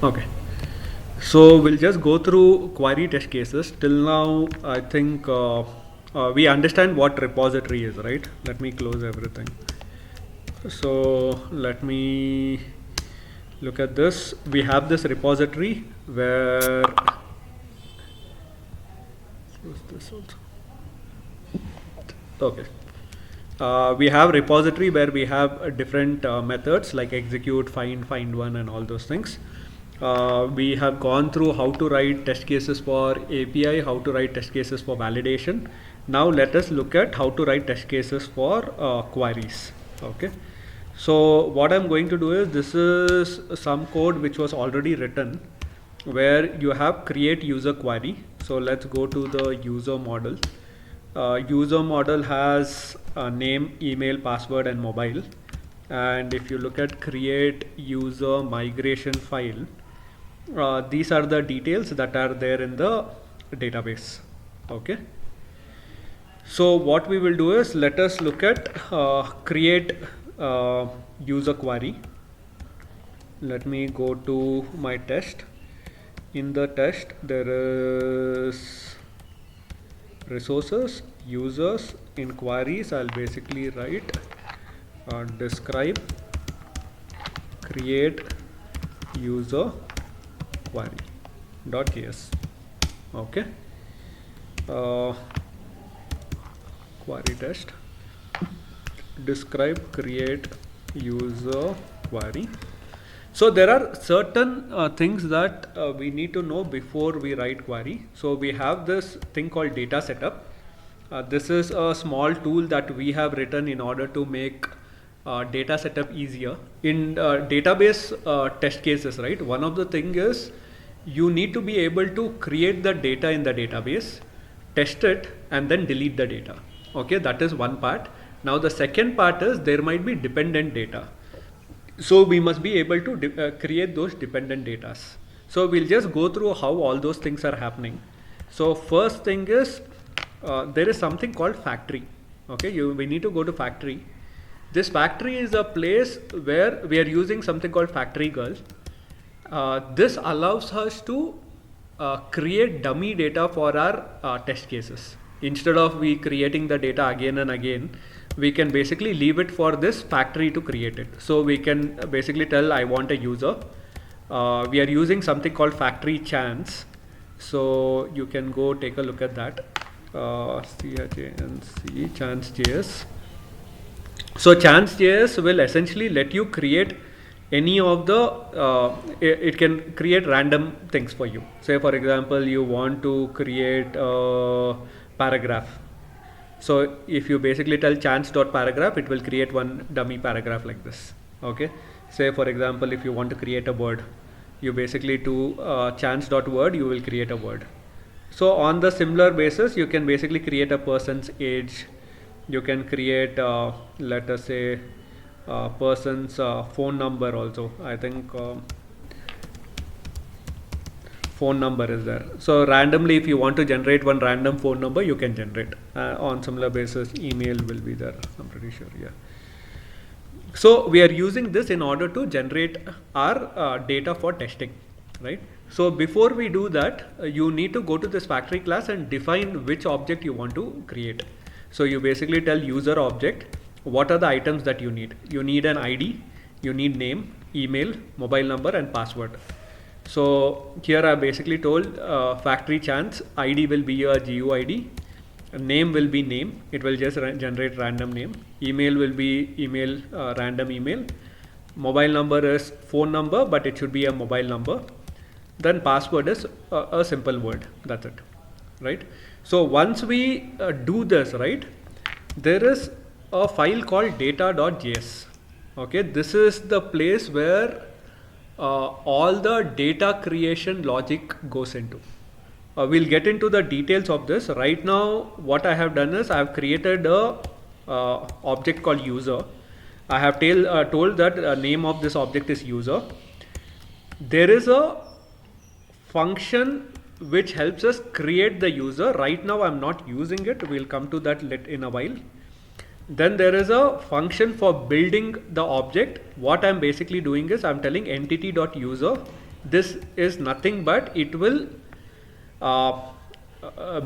Okay. So we'll just go through query test cases. Till now, I think we understand what repository is, right? Let me close everything. So let me look at this. We have this repository where close this also. Okay. We have repository where we have different methods like execute, find one, and all those things. We have gone through how to write test cases for API, how to write test cases for validation. Now let us look at how to write test cases for queries. Okay. So what I'm going to do is, this is some code which was already written where you have create user query. So let's go to the user model. User model has name, email, password, and mobile. And if you look at create user migration file, these are the details that are there in the database. Okay. So what we will do is, let us look at create user query. Let me go to my test. In the test, there is resources, users. In queries, I'll basically write describe create user query.js. Okay. Query test, describe create user query. So there are certain things that we need to know before we write query. So we have this thing called data setup. This is a small tool that we have written in order to make data setup easier. In database test cases, right? One of the thing is, you need to be able to create the data in the database, test it, and then delete the data. Okay, that is one part. Now the second part is, there might be dependent data. So we must be able to create those dependent data. So we'll just go through how all those things are happening. So first thing is, there is something called factory. Okay, we need to go to factory. This factory is a place where we are using something called factory girl. This allows us to create dummy data for our test cases. Instead of we creating the data again and again, we can basically leave it for this factory to create it. So we can basically tell, I want a user. We are using something called factory chance. So you can go take a look at that. CHANC chance.js. So chance.js will essentially let you create any of the, it can create random things for you. Say for example, you want to create a paragraph. So if you basically tell chance.paragraph, it will create one dummy paragraph like this. Okay. Say for example, if you want to create a word, you basically do chance.word, you will create a word. So on the similar basis, you can basically create a person's age. You can create, let us say, person's phone number also. I think phone number is there. So randomly, if you want to generate one random phone number, you can generate. On similar basis, email will be there, I'm pretty sure. Yeah. So we are using this in order to generate our data for testing, right? So before we do that, you need to go to this factory class and define which object you want to create. So you basically tell user object, what are the items that you need? You need an ID, you need name, email, mobile number, and password. So here I basically told factory chance, ID will be your GUID, name will be name, it will just generate random name, email will be email, random email, mobile number is phone number, but it should be a mobile number, then password is a simple word, that's it, right? So once we do this, right, there is a file called data.js. Okay, this is the place where all the data creation logic goes into. We'll get into the details of this. Right now, what I have done is, I have created a object called user. I have told that name of this object is user. There is a function which helps us create the user. Right now I'm not using it, we'll come to that in a while. Then there is a function for building the object. What I'm basically doing is, I'm telling entity.user this is nothing but it will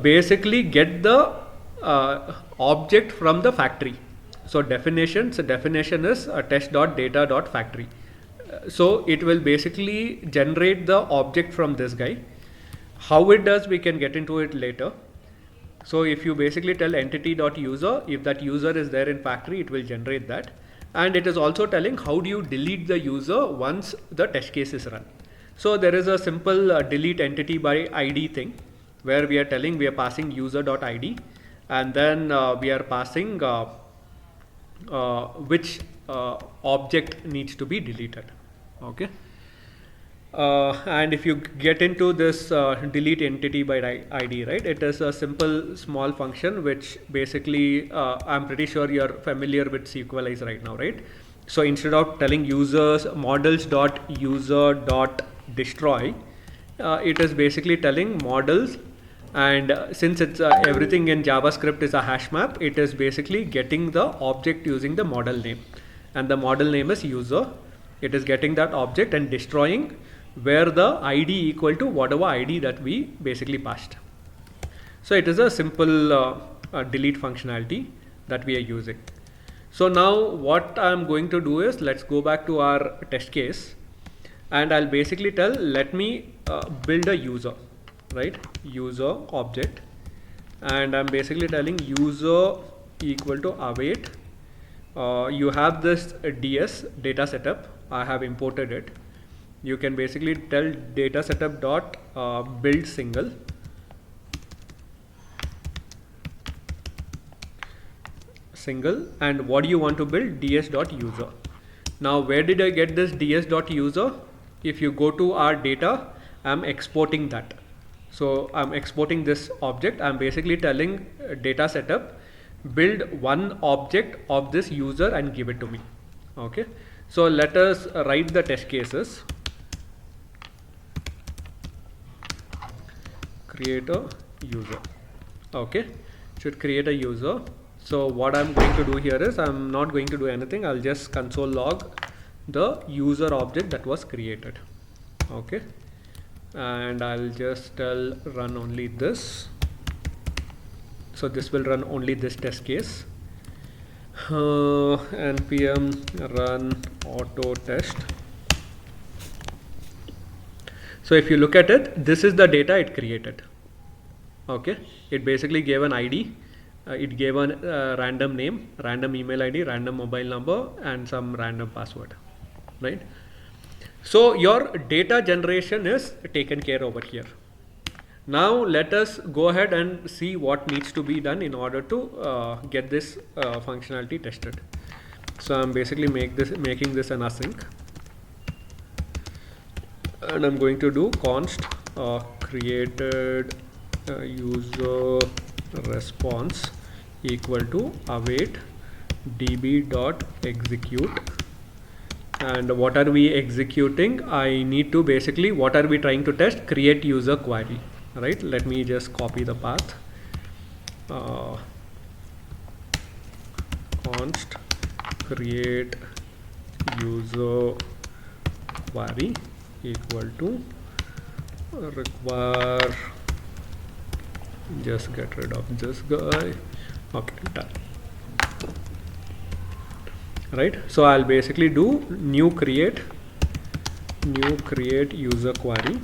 basically get the object from the factory. So definition is test.data.factory. So it will basically generate the object from this guy. How it does, we can get into it later. So if you basically tell entity.user, if that user is there in factory, it will generate that. And it is also telling how do you delete the user once the test case is run. So there is a simple delete entity by ID thing, where we are telling we are passing user.id, and then we are passing which object needs to be deleted. Okay. And if you get into this delete entity by ID, right, it is a simple small function which basically I'm pretty sure you're familiar with SQLize right now, right? So instead of telling users models.user.destroy, it is basically telling models, and since it's everything in JavaScript is a hash map, it is basically getting the object using the model name, and the model name is user. It is getting that object and destroying where the ID equal to whatever ID that we basically passed. So it is a simple delete functionality that we are using. So now what I'm going to do is, let's go back to our test case, and I'll basically tell, let me build a user, right? User object, and I'm basically telling user equal to await. You have this DS data setup. I have imported it. You can basically tell data setup dot build single, and what do you want to build? ds.user. Now where did I get this ds.user? If you go to our data, I'm exporting that. So I'm exporting this object. I'm basically telling data setup build one object of this user and give it to me. Okay. So let us write the test cases. Create a user. Okay, should create a user. So what I'm going to do here is, I'm not going to do anything. I'll just console log the user object that was created. Okay, and I'll just tell run only this. So this will run only this test case. npm run auto test. So if you look at it, this is the data it created. Okay, it basically gave an ID, it gave a random name, random email ID, random mobile number, and some random password, right? So your data generation is taken care over here. Now let us go ahead and see what needs to be done in order to get this functionality tested. So I'm basically making this an async, and I'm going to do const created user response equal to await db.execute. And what are we executing? I need to basically, what are we trying to test? Create user query, right? Let me just copy the path. Const create user query equal to require, just get rid of this guy. Okay, done. Right, so I'll basically do new create user query,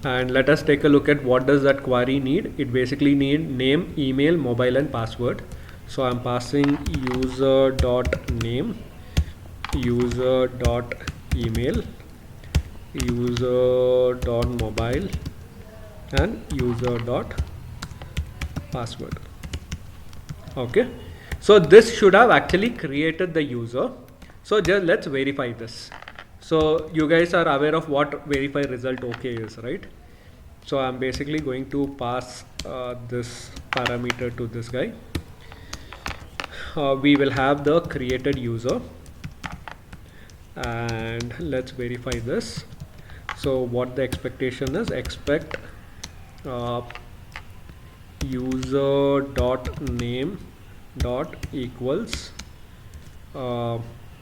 and let us take a look at what does that query need. It basically need name, email, mobile, and password. So I'm passing user.name, user.email, user.mobile, and user.password. Okay, so this should have actually created the user. So just let's verify this. So you guys are aware of what verify result OK is, right? So I'm basically going to pass this parameter to this guy. We will have the created user, and let's verify this. So what the expectation is, expect user dot name dot equals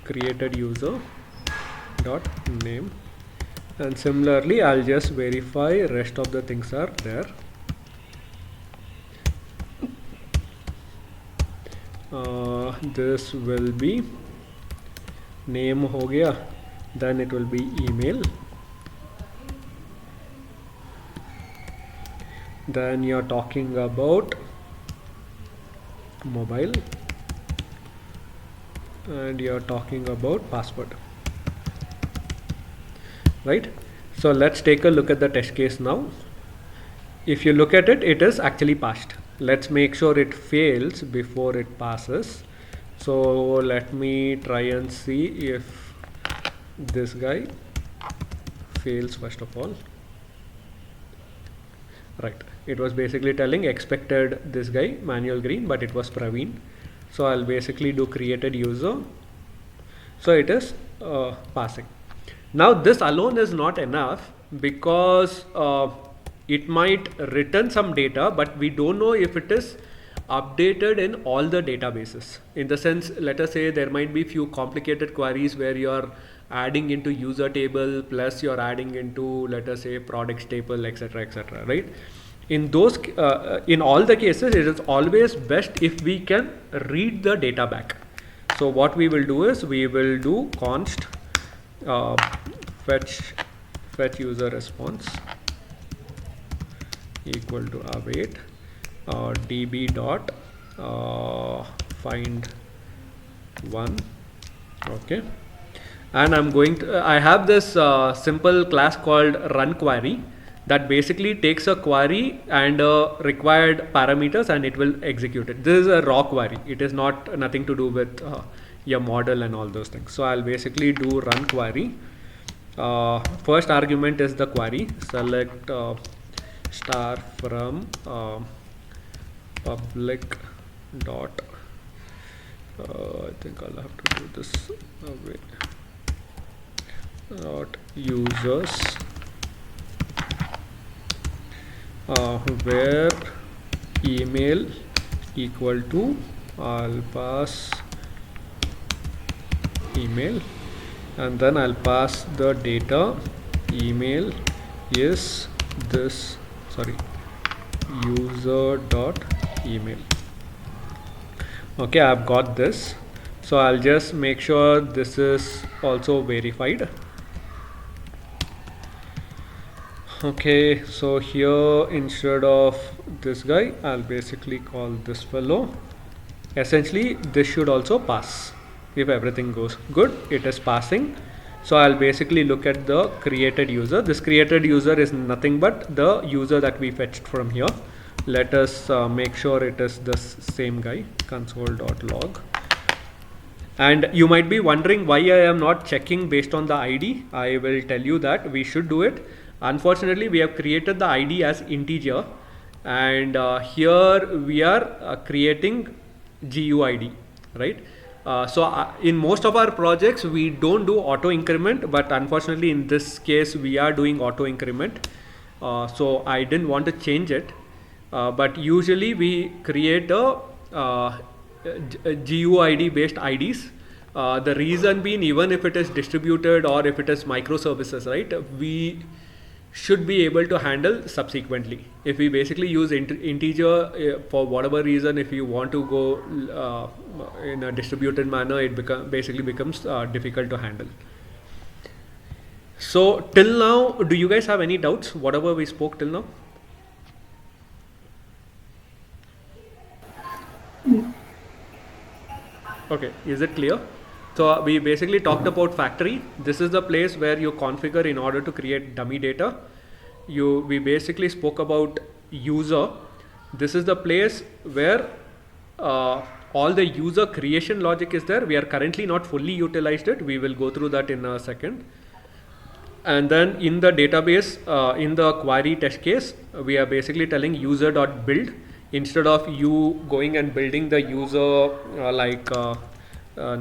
created user dot name And similarly I'll just verify rest of the things are there. This will be name ho gaya, then it will be email, then you're talking about mobile, and you're talking about password, right? So let's take a look at the test case now. If you look at it, it is actually passed. Let's make sure it fails before it passes. So let me try and see if this guy fails first of all. Right, it was basically telling expected this guy Manuel Green, but it was Praveen. So I'll basically do created user. So it is passing. Now this alone is not enough, because it might return some data, but we don't know if it is updated in all the databases. In the sense, let us say there might be few complicated queries where you're adding into user table plus you're adding into, let us say, products table, etc., right? In those in all the cases, it is always best if we can read the data back. So what we will do is we will do const fetch user response equal to await db dot find one. Okay, and I'm going to I have this simple class called run query that basically takes a query and required parameters and it will execute it. This is a raw query. It is not nothing to do with your model and all those things. So I'll basically do run query. First argument is the query. Select star from public dot I think I'll have to do this away dot users where email equal to, I'll pass email, and then I'll pass the data email is this, sorry, user dot email. Okay, I've got this. So I'll just make sure this is also verified. Okay, so here instead of this guy, I'll basically call this fellow. Essentially this should also pass. If everything goes good, it is passing. So I'll basically look at the created user. This created user is nothing but the user that we fetched from here. Let us make sure it is the same guy, console.log. And you might be wondering why I am not checking based on the ID. I will tell you that we should do it. Unfortunately, we have created the ID as integer, and here we are creating GUID, right? So in most of our projects, we don't do auto increment, but unfortunately in this case, we are doing auto increment. So I didn't want to change it, but usually we create a GUID based IDs. The reason being, even if it is distributed or if it is microservices, right, we should be able to handle subsequently. If we basically use integer for whatever reason, if you want to go in a distributed manner, it basically becomes difficult to handle. So till now, do you guys have any doubts, whatever we spoke till now? Okay, is it clear? So we basically talked about factory. This is the place where you configure in order to create dummy data. We basically spoke about user. This is the place where all the user creation logic is there. We are currently not fully utilized it. We will go through that in a second. And then in the database, in the query test case, we are basically telling user.build. Instead of you going and building the user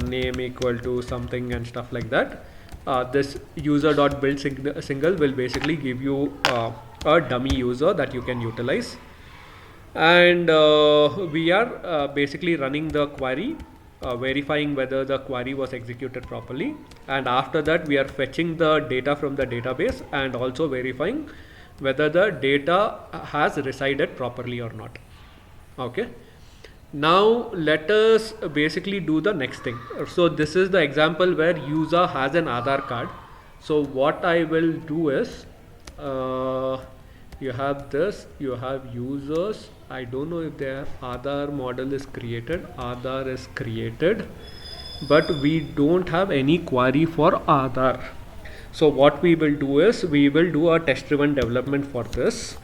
name equal to something and stuff like that, this user.build single will basically give you a dummy user that you can utilize. And we are basically running the query verifying whether the query was executed properly, and after that we are fetching the data from the database and also verifying whether the data has resided properly or not. Okay, now let us basically do the next thing. So this is the example where user has an Aadhaar card. So what I will do is, you have this, you have users. I don't know if their Aadhaar model is created. Aadhaar is created, but we don't have any query for Aadhaar. So what we will do is, we will do a test driven development for this.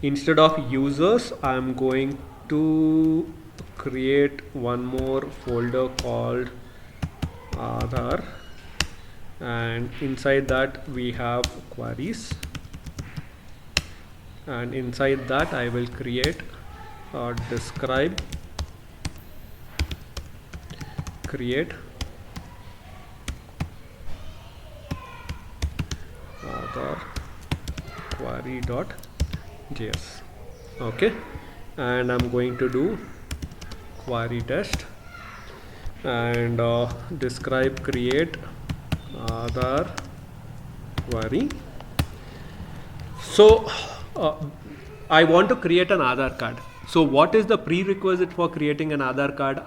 Instead of users, I am going to create one more folder called Aadhaar, and inside that we have queries, and inside that I will create describe create Aadhaar query.js. okay, and I'm going to do query test and describe create Aadhaar query. So I want to create an Aadhaar card. So what is the prerequisite for creating an Aadhaar card?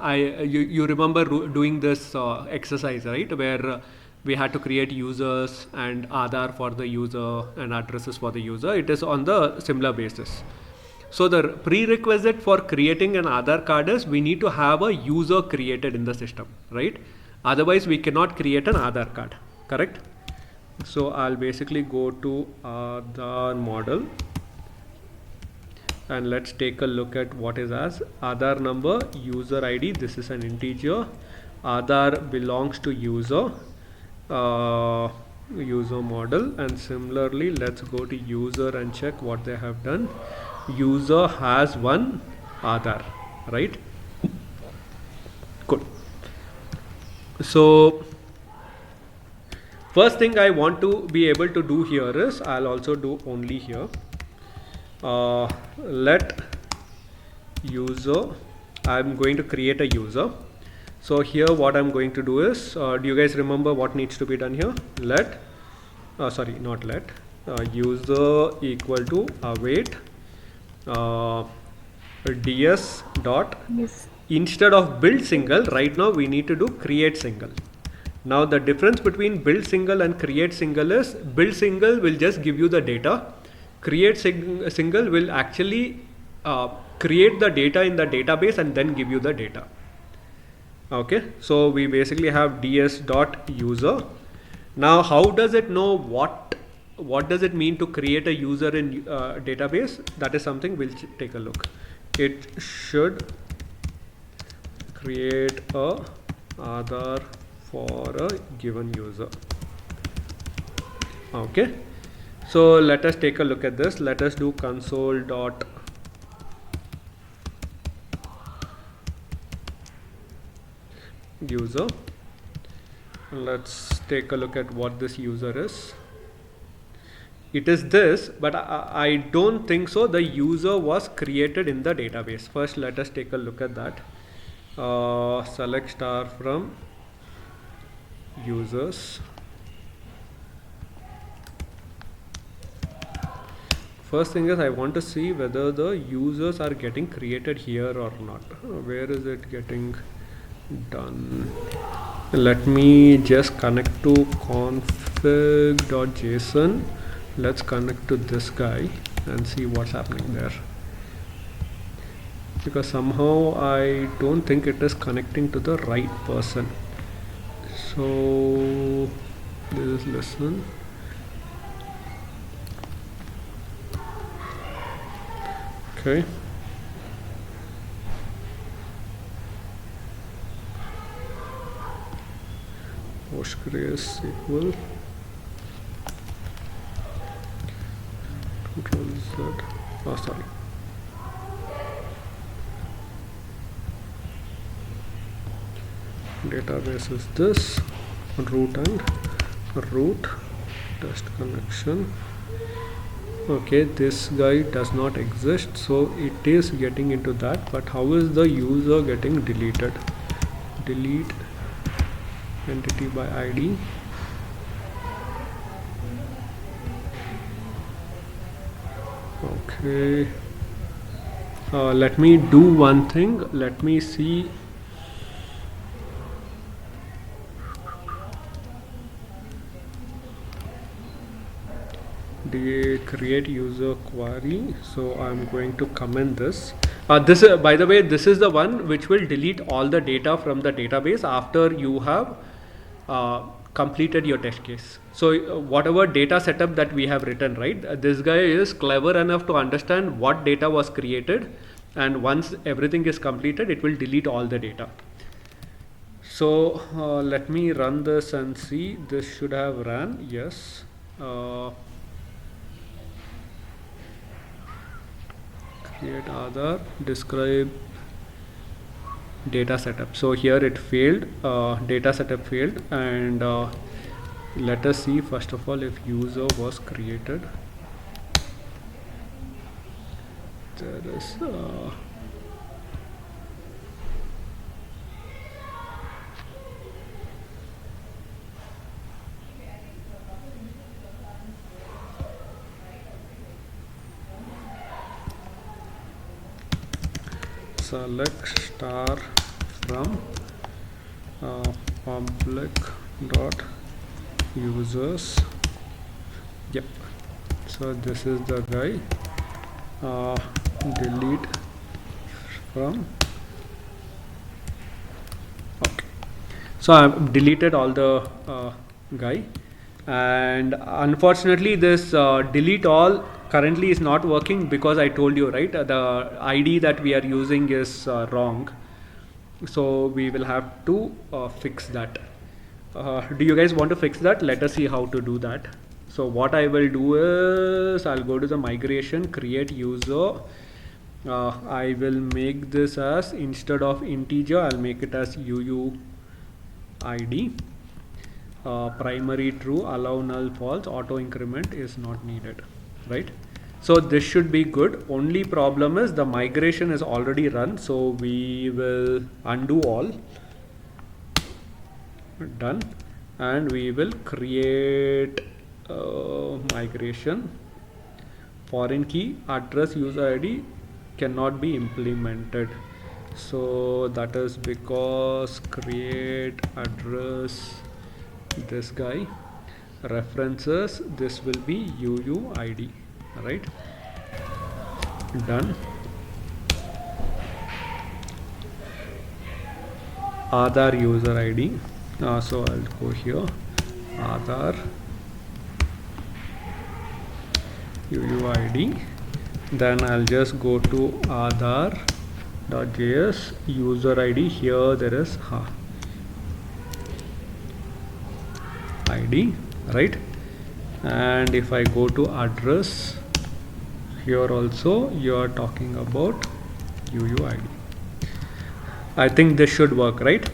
You remember doing this exercise, right, where we had to create users and Aadhaar for the user and addresses for the user. It is on the similar basis. So the prerequisite for creating an Aadhaar card is we need to have a user created in the system, right? Otherwise we cannot create an Aadhaar card, correct? So I'll basically go to Aadhaar model, and let's take a look at what is as Aadhaar number, user ID. This is an integer. Aadhaar belongs to user, user model, and similarly let's go to user and check what they have done. User has one Aadhaar, right? Good. So first thing I want to be able to do here is, I'll also do only here, let user, I'm going to create a user. So here what I'm going to do is, do you guys remember what needs to be done here? Let user equal to await ds dot, Yes. instead of build single, right now we need to do create single. Now the difference between build single and create single is, build single will just give you the data, create single will actually create the data in the database and then give you the data. Okay, so we basically have ds dot user. Now how does it know what does it mean to create a user in database? That is something we'll take a look. It should create a Aadhaar for a given user. Okay, so let us take a look at this. Let us do console dot user. Let's take a look at what this user is. It is this, but I don't think so the user was created in the database. First let us take a look at that. Select star from users. First thing is, I want to see whether the users are getting created here or not. Where is it getting done? Let me just connect to config.json. Let's connect to this guy and see what's happening there, because somehow I don't think it is connecting to the right person. So this is listen. Okay, PostgreSQL control Z. Sorry. Database is this, root and root test connection. Okay, this guy does not exist, so it is getting into that. But how is the user getting deleted? Delete entity by ID. Okay, let me do one thing. Let me see. Create user query. So I'm going to comment this. This by the way, this is the one which will delete all the data from the database after you have completed your test case. So whatever data setup that we have written, right, this guy is clever enough to understand what data was created, and once everything is completed, it will delete all the data. So let me run this and see. This should have ran. Yes. Create Aadhaar, describe data setup. So here it failed, data setup failed, and let us see first of all if user was created. There is select star from public dot users. Yep, so this is the guy. Delete from. Okay, so I've deleted all the guy, and unfortunately this delete all currently is not working because I told you, right, the ID that we are using is wrong, so we will have to fix that. Do you guys want to fix that? Let us see how to do that. So what I will do is I'll go to the migration, create user. I will make this as, instead of integer, I'll make it as UUID. Primary true, allow null false, auto increment is not needed, right? So this should be good. Only problem is the migration is already run, so we will undo all. Done, and we will create migration. Foreign key address user ID cannot be implemented, so that is because create address, this guy, references, this will be UUID, right? Done. Aadhaar user ID, so I'll go here, Aadhaar UUID, then I'll just go to Aadhaar.js user ID. Here there is ID, right? And if I go to address, here also you are talking about UUID. I think this should work, right?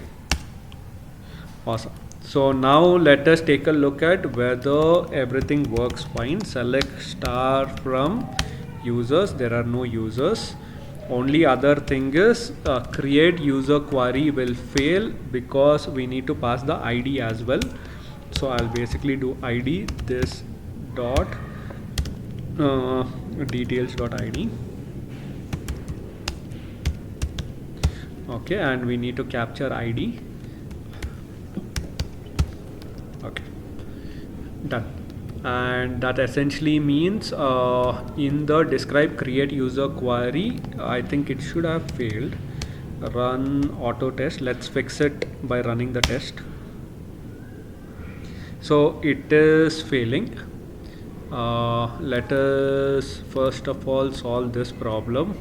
Awesome. So now let us take a look at whether everything works fine. Select star from users. There are no users. Only other thing is create user query will fail because we need to pass the ID as well. So I'll basically do ID this dot details.id. Okay, and we need to capture ID. Okay, done. And that essentially means in the describe create user query, I think it should have failed. Run auto test. Let's fix it by running the test. So it is failing. Let us first of all solve this problem.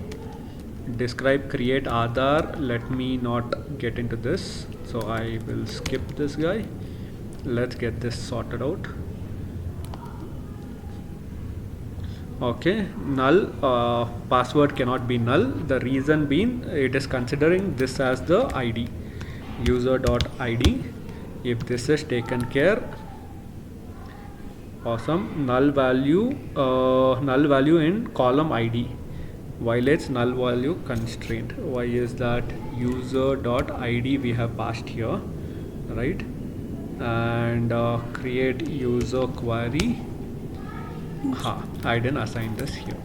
Describe create Aadhaar. Let me not get into this, so I will skip this guy. Let's get this sorted out. Okay, null, password cannot be null. The reason being it is considering this as the ID, user.id. If this is taken care, Awesome. Null value in column ID violates null value constraint. Why is that? User dot id we have passed here, right? And create user query. I didn't assign this here.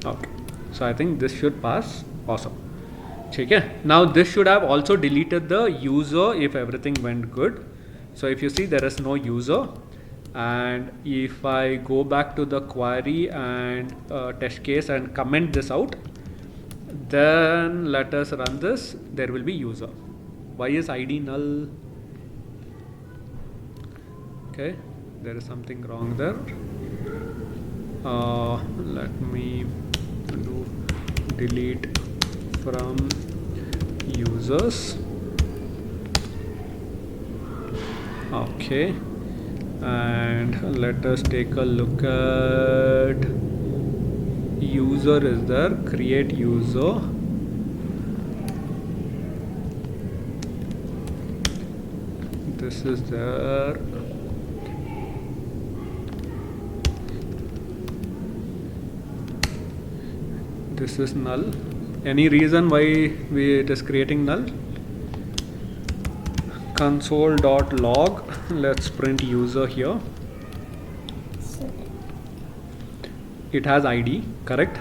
Okay, so I think this should pass. Awesome. Okay. Now this should have also deleted the user if everything went good. So if you see, there is no user, and if I go back to the query and test case and comment this out, then let us run this, there will be user. Why is id null? Okay, there is something wrong there. Let me do delete from users. Okay, and let us take a look at user is there, create user. This is there. This is null. Any reason why it is creating null? Console.log, let's print user here. It has ID, correct?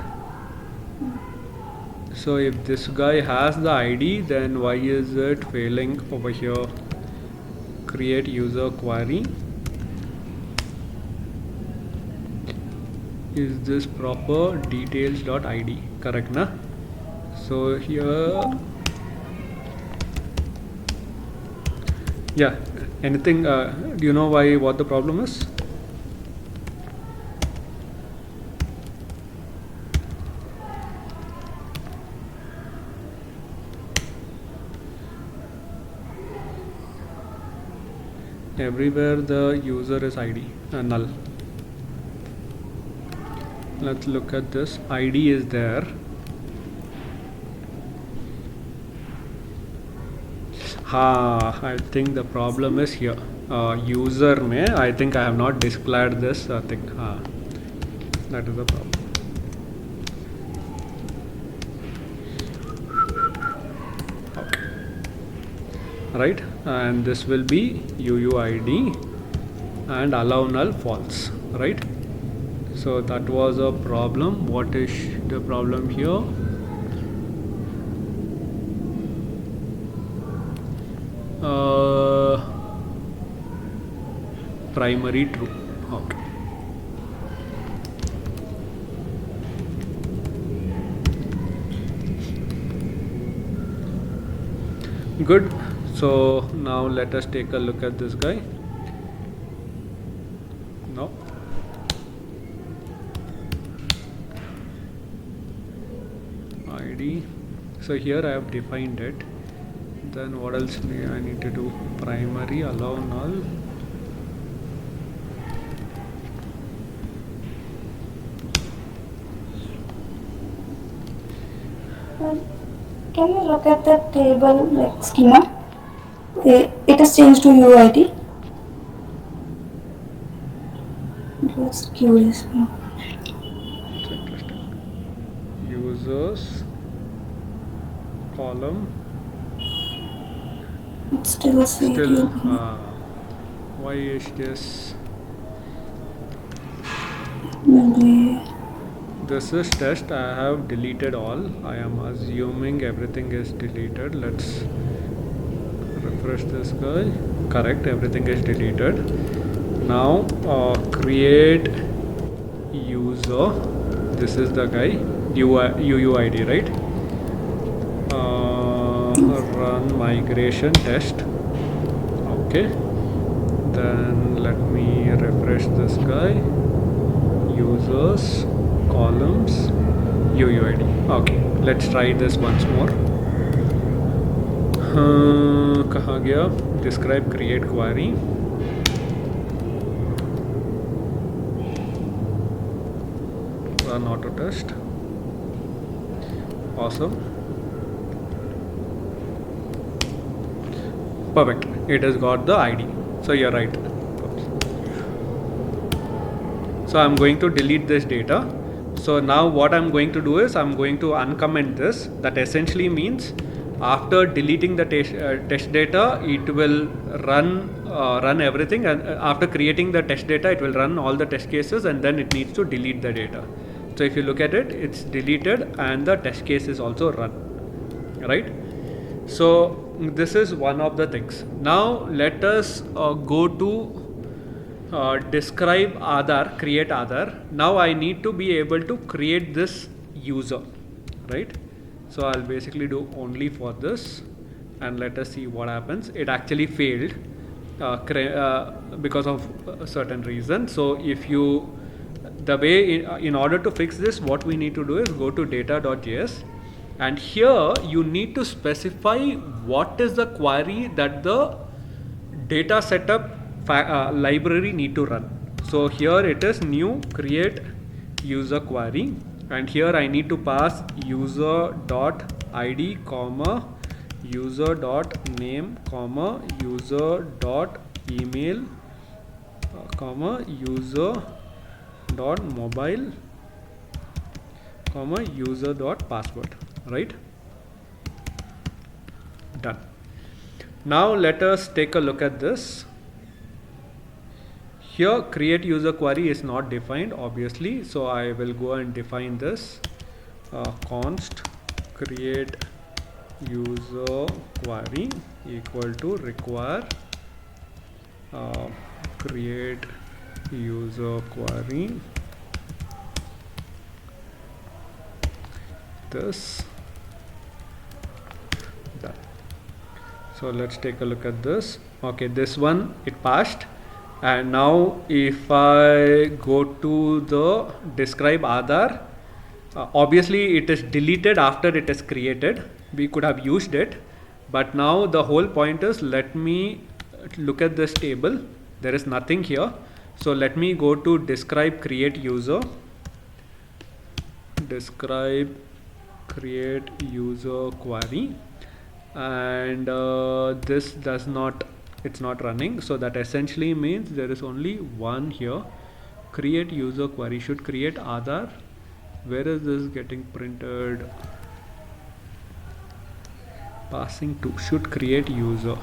So if this guy has the ID, then why is it failing over here? Create user query. Is this proper? Details.id, correct na? So here, yeah, anything, do you know what the problem is? Everywhere the user is ID, null. Let's look at this. ID is there. I think the problem is here. User mein, I think I have not declared this thing. That is the problem. Okay. Right, and this will be UUID and allow null false, right? So that was a problem. What is the problem here? Primary true. Okay. Good. So now let us take a look at this guy. No. ID. So here I have defined it. Then what else I need to do? Primary allow null. Can you look at the table like schema? It is changed to UID. Just curious. It's interesting. Users column. It's still a Still, why is this? Maybe. This is test. I have deleted all. I am assuming everything is deleted. Let's refresh this guy. Correct, everything is deleted. Now create user. This is the guy, UUID, right? Run migration test. Okay, then let me refresh this guy. Users columns UUID. Okay, let's try this once more. कहाँ गया? Describe create query. Run auto test. Awesome. Perfect. It has got the ID. So you're right. So I'm going to delete this data. So now what I'm going to do is I'm going to uncomment this. That essentially means after deleting the test data, it will run everything, and after creating the test data, it will run all the test cases, and then it needs to delete the data. So if you look at it, it's deleted and the test case is also run, right? So this is one of the things. Now let us go to describe Aadhaar, create Aadhaar. Now I need to be able to create this user, right? So I'll basically do only for this, and let us see what happens. It actually failed because of a certain reason. So if you, the way in order to fix this, what we need to do is go to data.js, and here you need to specify what is the query that the data setup library need to run. So here it is new create user query, and here I need to pass user.id comma user.name comma user.email comma user.mobile comma user.password, right? Done. Now let us take a look at this. Here create user query is not defined, obviously, so I will go and define this const create user query equal to require create user query this. Done. So let's take a look at this. Okay, this one it passed. And now if I go to the describe Aadhaar, obviously it is deleted after it is created. We could have used it, but now the whole point is, let me look at this table. There is nothing here. So let me go to describe create user, describe create user query, and this does not, it's not running. So that essentially means there is only one here. Create user query should create Aadhaar. Where is this getting printed? Passing to should create user.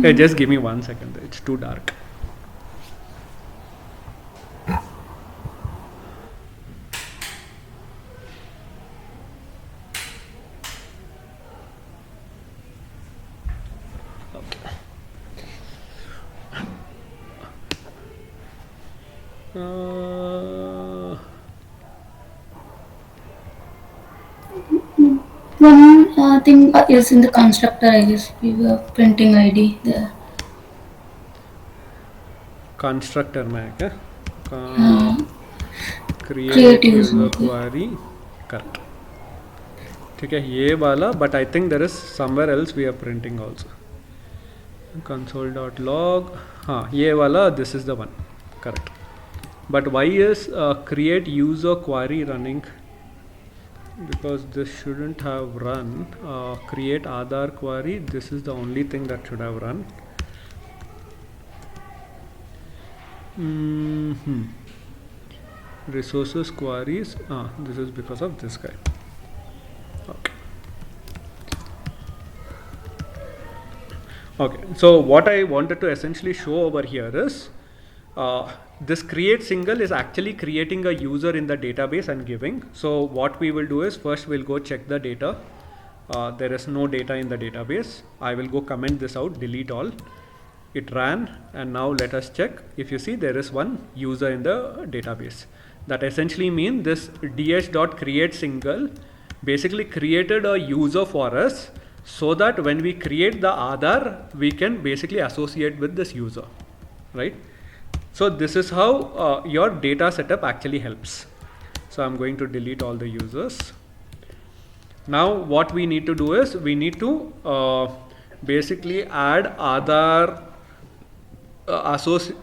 Hey, just give me 1 second. It's too dark. One thing is in the constructor, I guess we were printing ID there. Constructor में क्या? Create Create user user query. Correct. ठीक है ये वाला, but I think there is somewhere else we are printing also. Console.log. हाँ ये वाला, this is the one. Correct. But why is create user query running? Because this shouldn't have run. Create Aadhaar query, this is the only thing that should have run. Resources queries, this is because of this guy. Okay. Okay, so what I wanted to essentially show over here is this create single is actually creating a user in the database and giving. So what we will do is, first we'll go check the data. There is no data in the database. I will go comment this out, delete all. It ran, and now let us check. If you see, there is one user in the database. That essentially means this ds.create single basically created a user for us, so that when we create the Aadhaar, we can basically associate with this user, right? So this is how your data setup actually helps. So I'm going to delete all the users. Now what we need to do is, we need to basically add Aadhaar,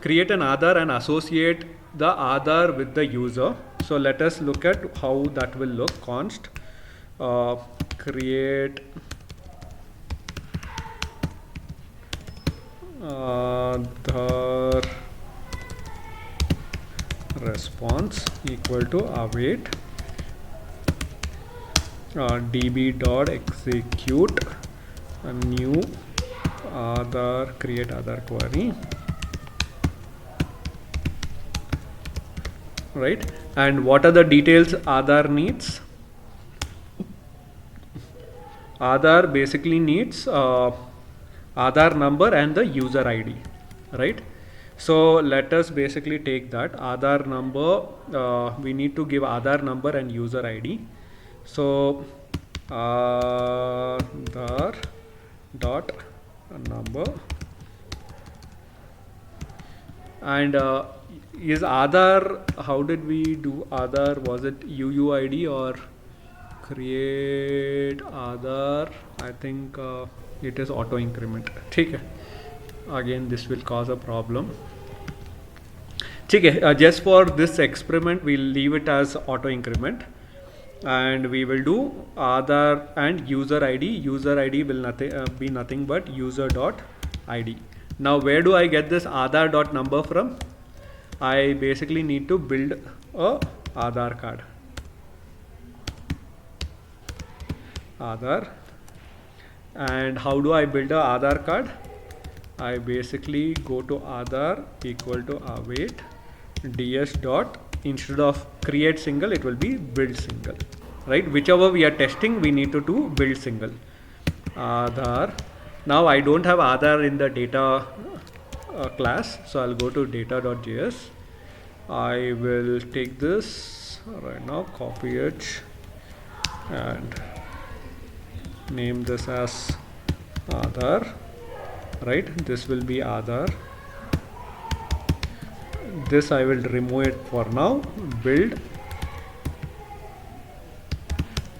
create an Aadhaar and associate the Aadhaar with the user. So let us look at how that will look. Const create Aadhaar response equal to await db dot execute a new Aadhaar create Aadhaar query, right? And what are the details Aadhaar needs? Aadhaar basically needs Aadhaar number and the user ID, right? So let us basically take that Aadhaar number. We need to give Aadhaar number and user ID. So Aadhaar dot number, and is Aadhaar, how did we do Aadhaar? Was it UUID or create Aadhaar? I think it is auto increment. ठीक है. Again, this will cause a problem. ठीक है. Just for this experiment, we'll leave it as auto increment, and we will do Aadhaar and user ID. User ID will be nothing but user dot ID. Now, where do I get this Aadhaar dot number from? I basically need to build a Aadhaar card. Aadhaar. And how do I build a Aadhaar card? I basically go to Aadhaar equal to await ds dot, instead of create single, it will be build single, right? Whichever we are testing, we need to do build single. Aadhaar. Now I don't have Aadhaar in the data class, so I'll go to data.js. I will take this right now, copy it, and name this as Aadhaar, right? This will be Aadhaar. This I will remove it for now. Build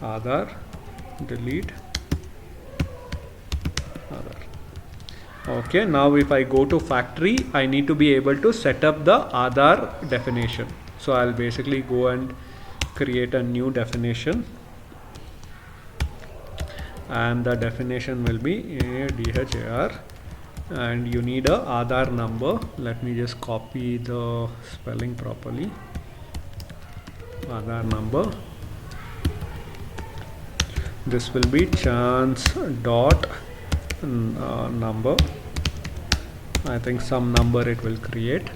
Aadhaar, delete Aadhaar. Okay, now if I go to factory, I need to be able to set up the Aadhaar definition. So I'll basically go and create a new definition, and the definition will be ADHAR, and you need a Aadhaar number. Let me just copy the spelling properly. Aadhaar number. This will be chance dot number. I think some number it will create,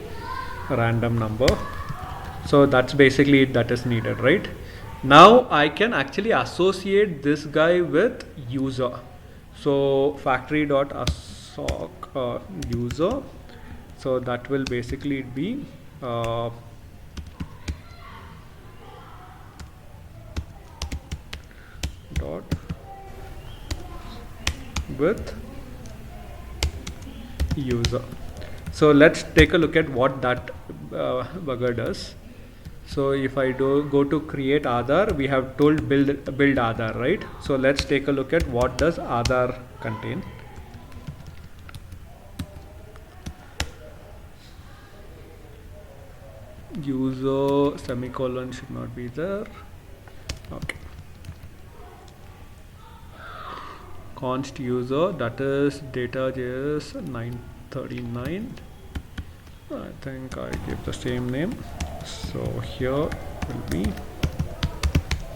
random number. So that's basically it that is needed, right? Now I can actually associate this guy with user. So factory dot assoc user. So that will basically be dot with user. So let's take a look at what that bugger does. So if I go to create Aadhaar, we have told build Aadhaar, right? So let's take a look at what does Aadhaar contain. User semicolon should not be there. Okay. Const user, that is data.js 939. I think I give the same name. So here will be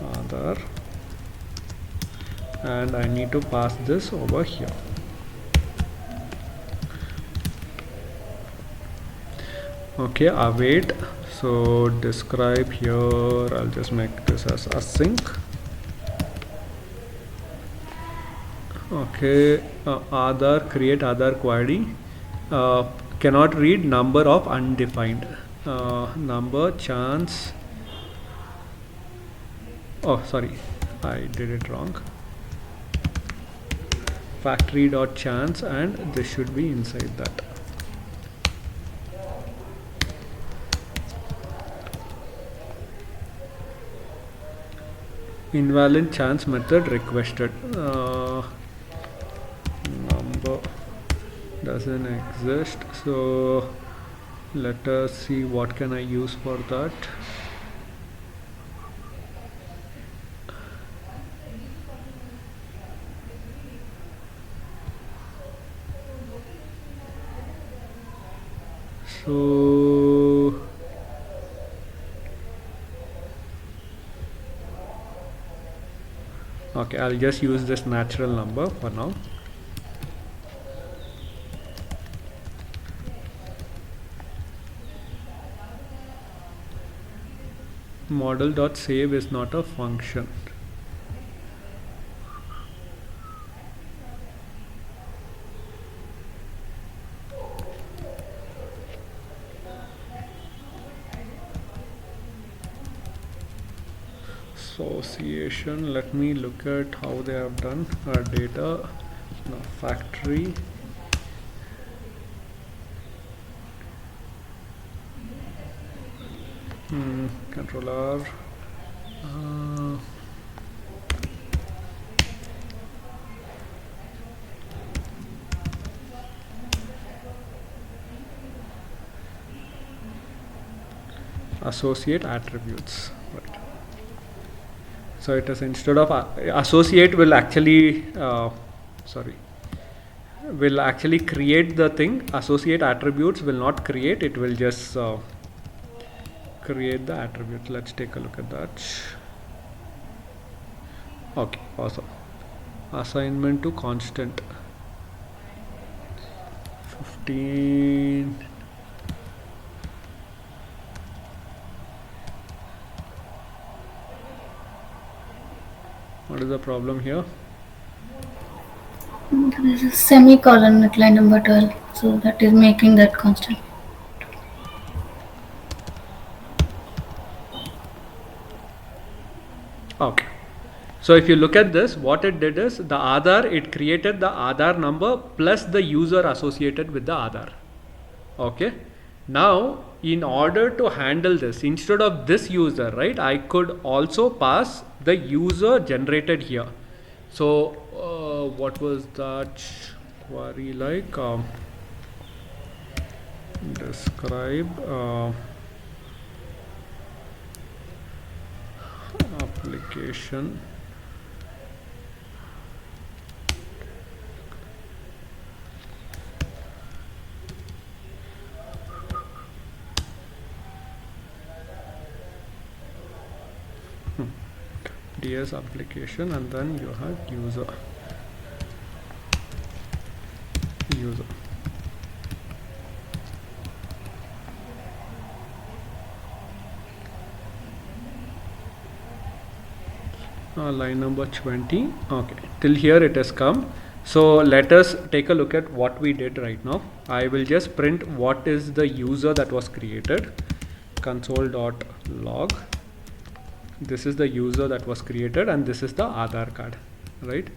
Aadhaar, and I need to pass this over here. Okay, await. So describe here, I'll just make this as async. Okay, Aadhaar, create Aadhaar query. Cannot read number of undefined. Number chance. Oh, sorry, I did it wrong. Factory dot chance, and this should be inside that. Invalid chance method requested. Number doesn't exist, so let us see what can I use for that. So okay, I'll just use this natural number for now. Model.save is not a function. Association, let me look at how they have done data. No, factory. Controller. Associate attributes. Right. So it is instead of associate will actually will actually create the thing. Associate attributes will not create, it will just create the attribute. Let's take a look at that. Okay, awesome. Assignment to constant 15. What is the problem here? There is a semicolon at line number 12, so that is making that constant. Okay. So if you look at this, what it did is the Aadhaar, it created the Aadhaar number plus the user associated with the Aadhaar. Okay. Now, in order to handle this, instead of this user, right, I could also pass the user generated here. So, what was that query like? Describe application. DS application, and then you have user. Line number 20. Okay, till here it has come. So let us take a look at what we did right now. I will just print what is the user that was created. Console.log. This is the user that was created, and this is the Aadhaar card, right?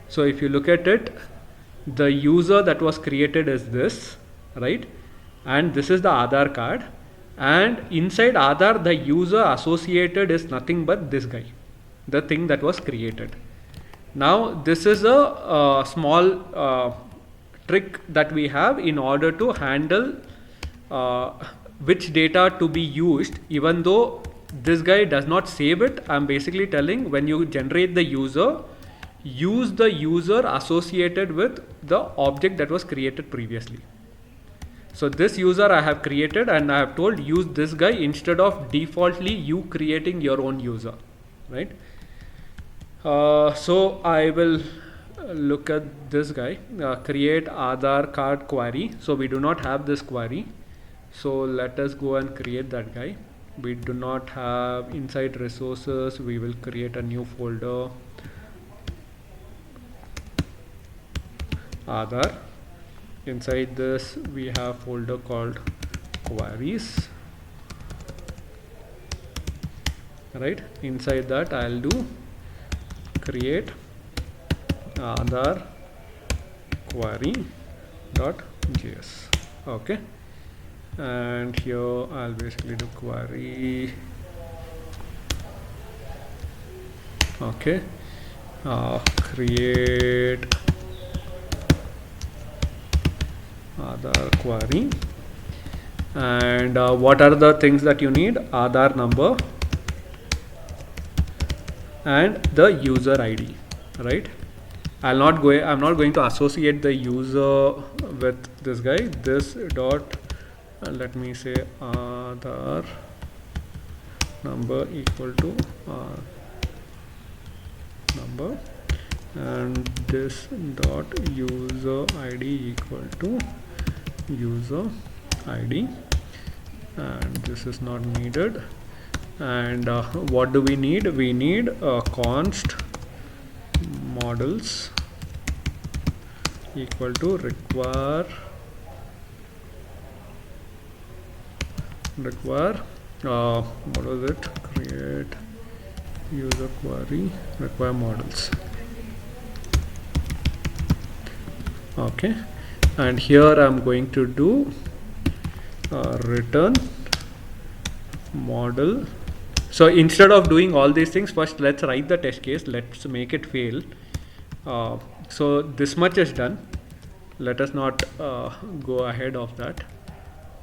So if you look at it, the user that was created is this, right? And this is the Aadhaar card, and inside Aadhaar the user associated is nothing but this guy, the thing that was created. Now this is a small trick that we have in order to handle which data to be used. Even though this guy does not save it, I'm basically telling when you generate the user, use the user associated with the object that was created previously. So this user I have created, and I have told use this guy instead of defaultly you creating your own user, right? So I will look at this guy, create Aadhaar card query. So we do not have this query, so let us go and create that guy. We do not have inside resources. We will create a new folder, Aadhaar. Inside this we have folder called queries, right? Inside that I'll do create Aadhaar query.js. okay, and here I'll basically do query, okay, create Aadhaar query, and what are the things that you need? Aadhaar number and the user ID, right? I'm not going to associate the user with this guy. This dot let me say Aadhaar number equal to number, and this dot user ID equal to user ID, and this is not needed. And what do we need? We need const models equal to require what was it, create user query require models. Okay, and here I'm going to do return model. So instead of doing all these things, first let's write the test case, let's make it fail. So this much is done, let us not go ahead of that,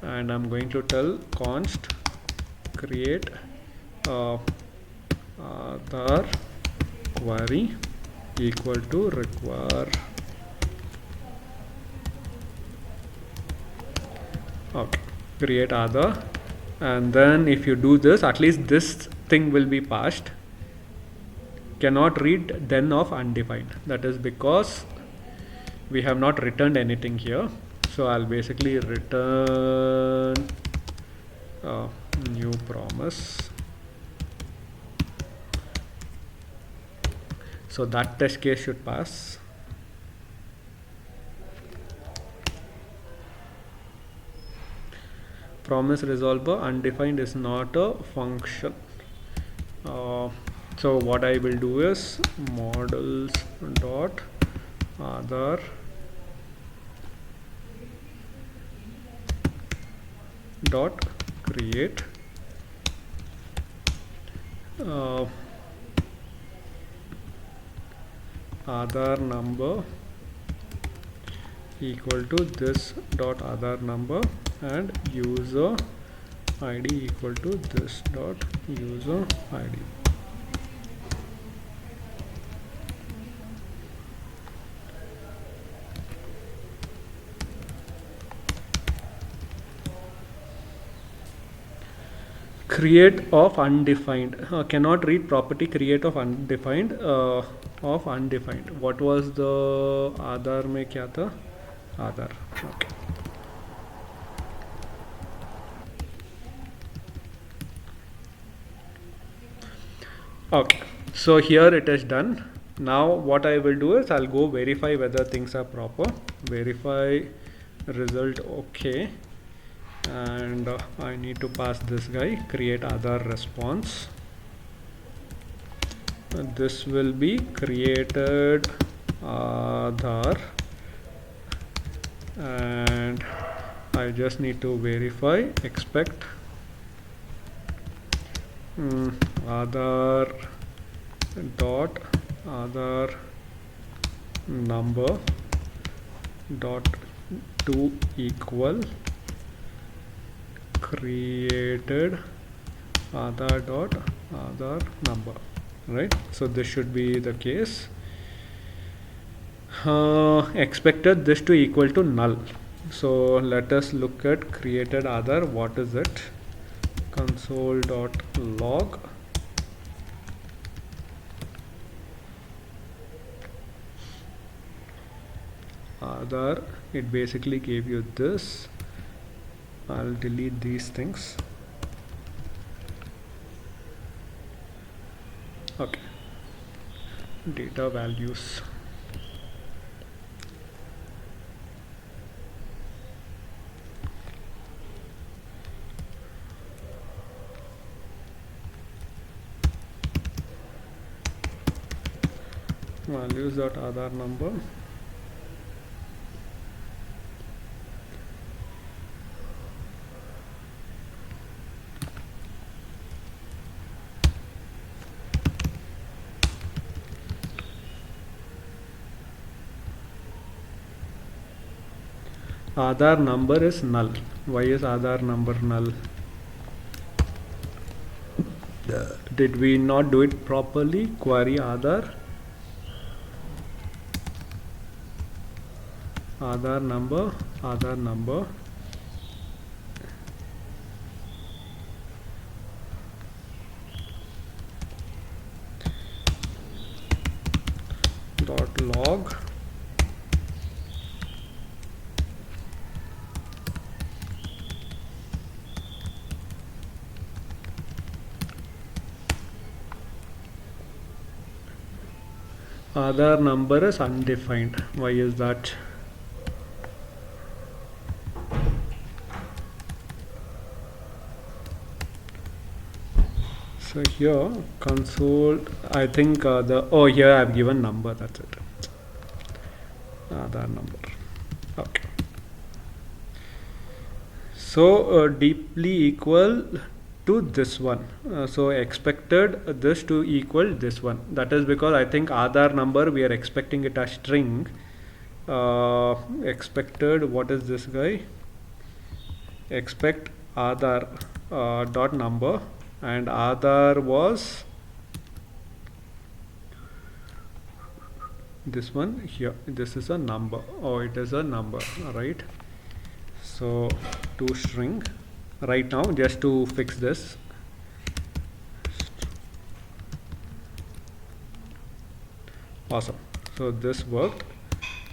and I'm going to tell const create Aadhaar query equal to require. Okay, create Aadhaar, and then if you do this, at least this thing will be passed. Cannot read then of undefined, that is because we have not returned anything here. So I'll basically return new promise. So that test case should pass. Promise resolver undefined is not a function. So what I will do is models dot Aadhaar dot create Aadhaar number equal to this dot Aadhaar number, and user ID equal to this dot user ID. Create of undefined, cannot read property create of undefined. What was the Aadhaar में क्या था? Aadhaar. Okay. Okay, so here it is done. Now what I will do is I'll go verify whether things are proper. Verify result okay, and I need to pass this guy create Aadhaar response. This will be created Aadhaar, and I just need to verify expect Aadhaar dot Aadhaar number dot to equal created Aadhaar dot Aadhaar number, right? So this should be the case. Expected this to equal to null. So let us look at created Aadhaar. What is it? Console dot log Aadhaar. It basically gave you this. I'll delete these things. Okay, data values. Values dot Aadhaar number. Aadhaar number is null. Why is Aadhaar number null? Did we not do it properly? Query Aadhaar. Aadhaar number log Aadhaar number is undefined. Why is that? So here console, I think here I have given number, that's it. Aadhaar number. Okay. So deeply equal to this one. So expected this to equal this one. That is because I think Aadhaar number we are expecting it as string. Expected, what is this guy? Expect Aadhaar dot number, and Aadhaar was this one here. This is a number. Oh, it is a number, right? So to string right now, just to fix this. Awesome. So this worked.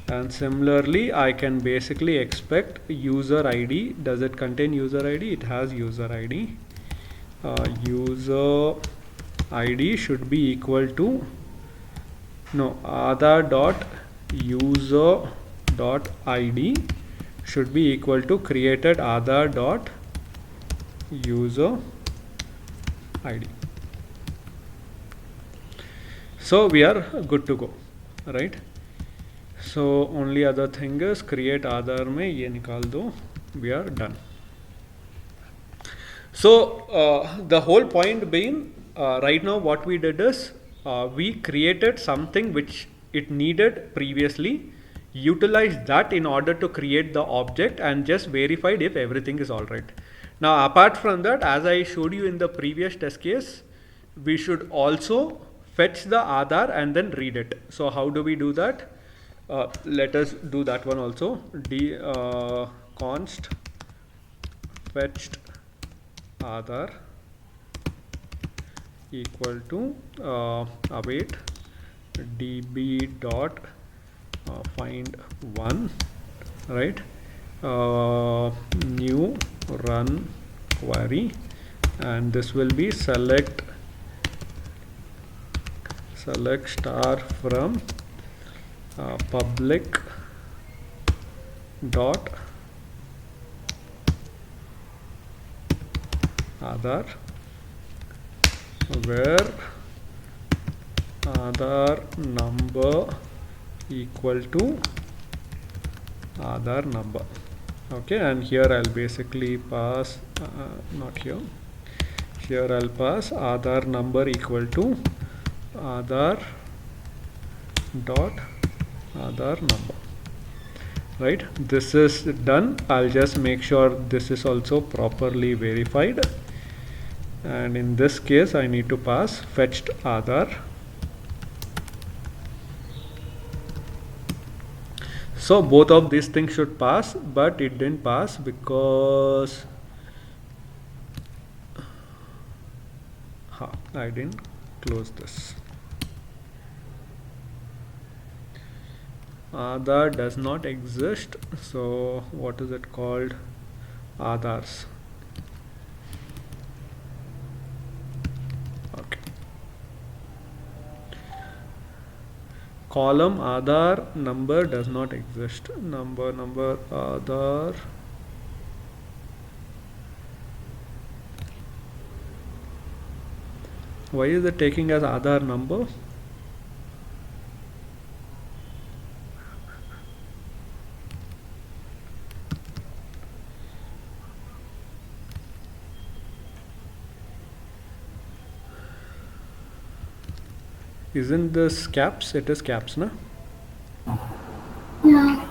And similarly, I can basically expect user ID. Does it contain user ID? It has user ID. User ID should be equal to Aadhaar dot user dot ID should be equal to created Aadhaar dot user ID. So we are good to go, right? So only other thing is create Aadhaar में ये निकाल दो. We are done. So the whole point being, right now what we did is we created something which it needed previously, utilized that in order to create the object, and just verified if everything is all right. Now apart from that, as I showed you in the previous test case, we should also fetch the Aadhaar and then read it. So how do we do that? Let us do that one also. Const fetched Aadhaar equal to await db dot find one, right? New run query, and this will be select star from public dot Aadhaar, where Aadhaar number equal to Aadhaar number. Okay, and here I'll basically pass not here. Here I'll pass Aadhaar number equal to Aadhaar dot Aadhaar number. Right, this is done. I'll just make sure this is also properly verified, and in this case I need to pass fetched Aadhaar. So both of these things should pass, but it didn't pass because I didn't close this. Aadhaar does not exist, so what is it called? Aadhaars. Okay. Column Aadhaar number does not exist. Number Aadhaar. Why is it taking as Aadhaar number? Isn't this caps? It is caps, na? Yeah.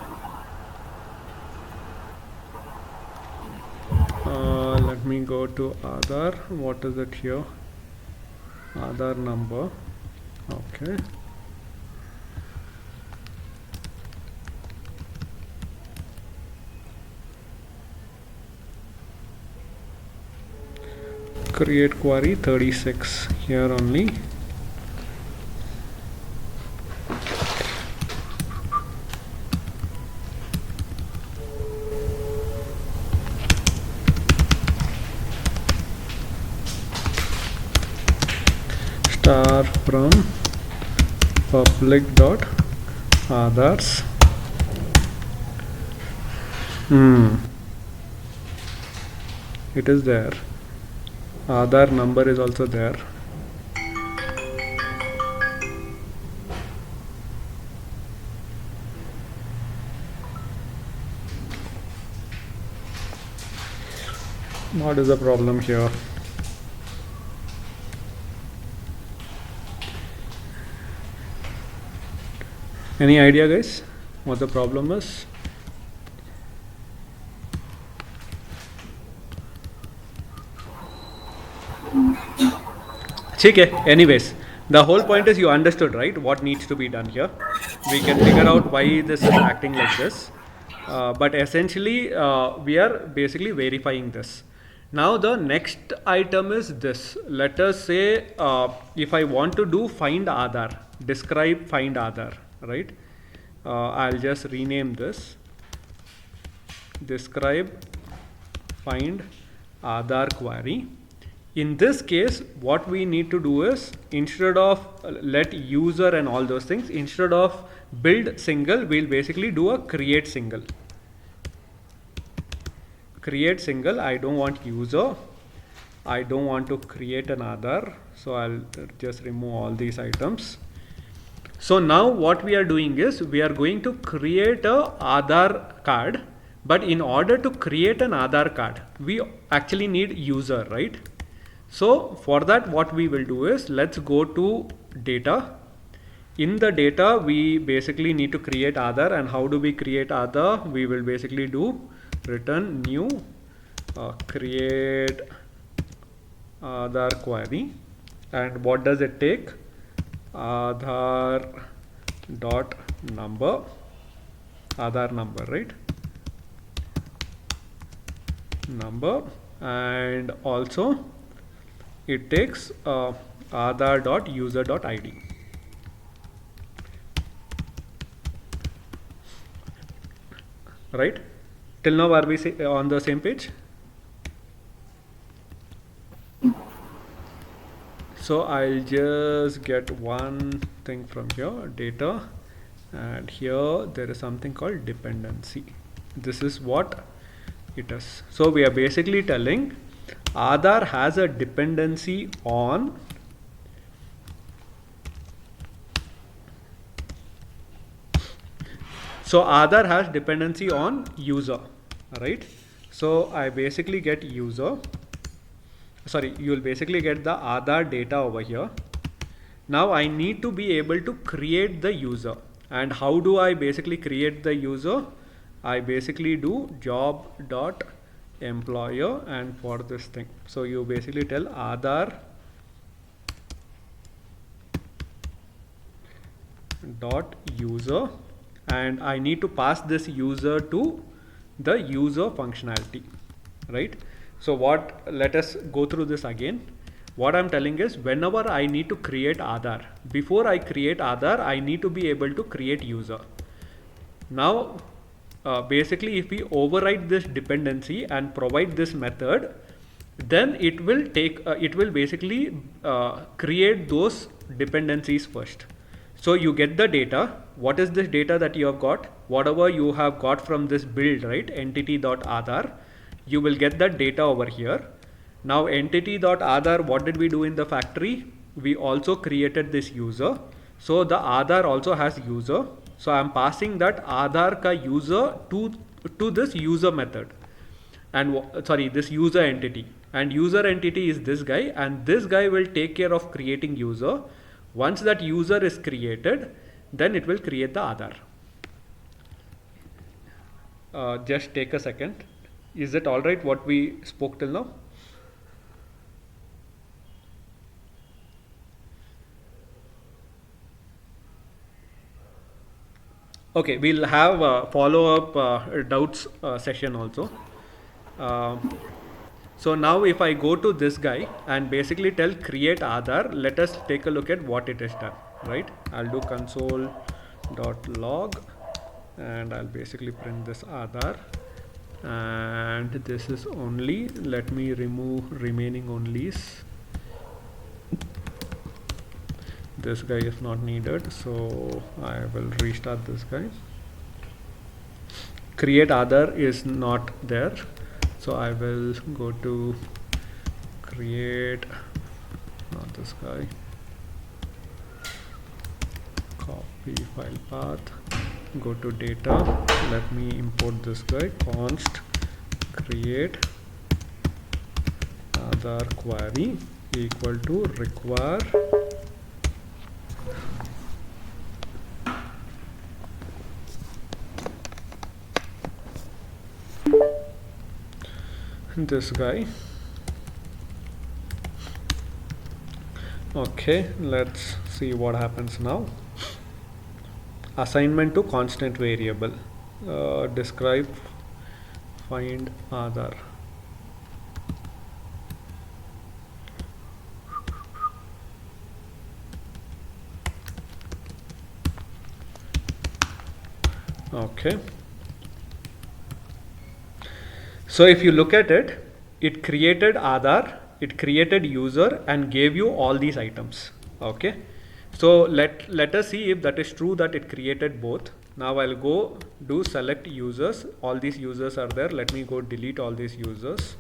Let me go to Aadhaar. What is it here? Aadhaar number. Okay. Create query 36 here only. star from public dot Aadhars. It is there. Aadhar number is also there. What is the problem here? Any idea, guys, what the problem is? Okay, anyways, the whole point is you understood, right, what needs to be done here. We can figure out why this is acting like this, but essentially we are basically verifying this. Now the next item is this. Let us say if I want to do find Aadhar, describe find Aadhar, right? I'll just rename this, describe find Aadhar query. In this case, what we need to do is, instead of let user and all those things, instead of build single, we'll basically do a create single. Create single. I don't want user. I don't want to create an Aadhar. So I'll just remove all these items. So now what we are doing is we are going to create a Aadhar card. But in order to create an Aadhar card, we actually need user, right? So for that, what we will do is, let's go to data. In the data, we basically need to create Aadhar. And how do we create Aadhar? We will basically do return new create Aadhar query. And what does it take? Aadhar dot number, Aadhar number, right? Number, and also it takes Aadhar.user.id. Right? Till now, are we on the same page? So I'll just get one thing from here, data, and here there is something called dependency. This is what it is. So we are basically telling Aadhar has a dependency on Aadhar has dependency on user, right? So I basically get user. Sorry, you will basically get the Aadhar data over here. Now I need to be able to create the user. And how do I basically create the user? I basically do job.employer and for this thing. So you basically tell Aadhar dot user, and I need to pass this user to the user functionality, right? So let us go through this again. What I'm telling is, whenever I need to create Aadhar, before I create Aadhar, I need to be able to create user. Now basically if we override this dependency and provide this method, then it will basically create those dependencies first. So you get the data. What is this data that you have got? Whatever you have got from this build, right? Entity.Aadhar, you will get that data over here. Now entity.Aadhar, what did we do in the factory? We also created this user. So the Aadhar also has user. So I am passing that Aadhar ka user to this user method, and this user entity, and user entity is this guy, and this guy will take care of creating user. Once that user is created, then it will create the Aadhar. Just take a second. Is it all right what we spoke till now? Okay, we'll have a follow-up doubts session also. So now if I go to this guy and basically tell create Aadhar, let us take a look at what it is done, right? I'll do console.log and I'll basically print this Aadhar, and this is only, let me remove remaining onlys. This guy is not needed, so I will restart this guy. Create other is not there, so I will go to create, not this guy, copy file path, go to data, let me import this guy, const create other query equal to require this guy. Okay, let's see what happens now. Assignment to constant variable. Describe find other. Okay. So if you look at it, it created Aadhaar, it created user and gave you all these items. Okay. So let us see if that is true, that it created both. Now I'll go do select users. All these users are there. Let me go delete all these users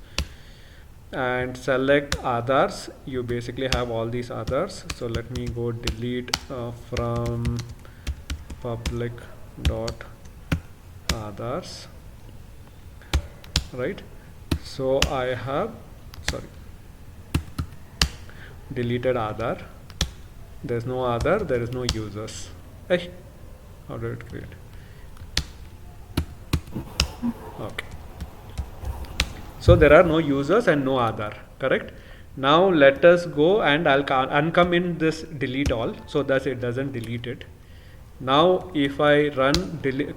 and select Aadhaars. You basically have all these Aadhaars. So let me go delete from public dot Aadhaars. Right, so I have deleted Aadhaar. There's no Aadhaar, there is no users. Hey, how did it create? Okay, so there are no users and no Aadhaar, correct? Now let us go and I'll uncome in this delete all, so that it doesn't delete it. Now if I run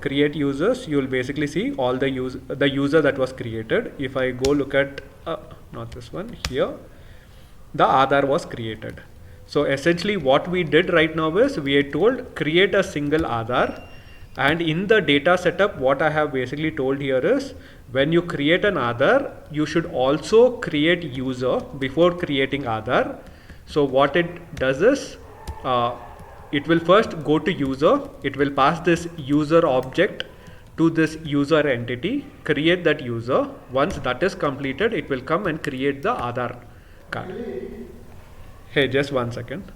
create users, you will basically see all the user that was created. If I go look at not this one here, the Aadhaar was created. So essentially what we did right now is we are told create a single Aadhaar, and in the data setup what I have basically told here is when you create an Aadhaar, you should also create user before creating Aadhaar. So what it does is it will first go to user, it will pass this user object to this user entity, create that user. Once that is completed, it will come and create the Aadhaar card. Hey, just 1 second.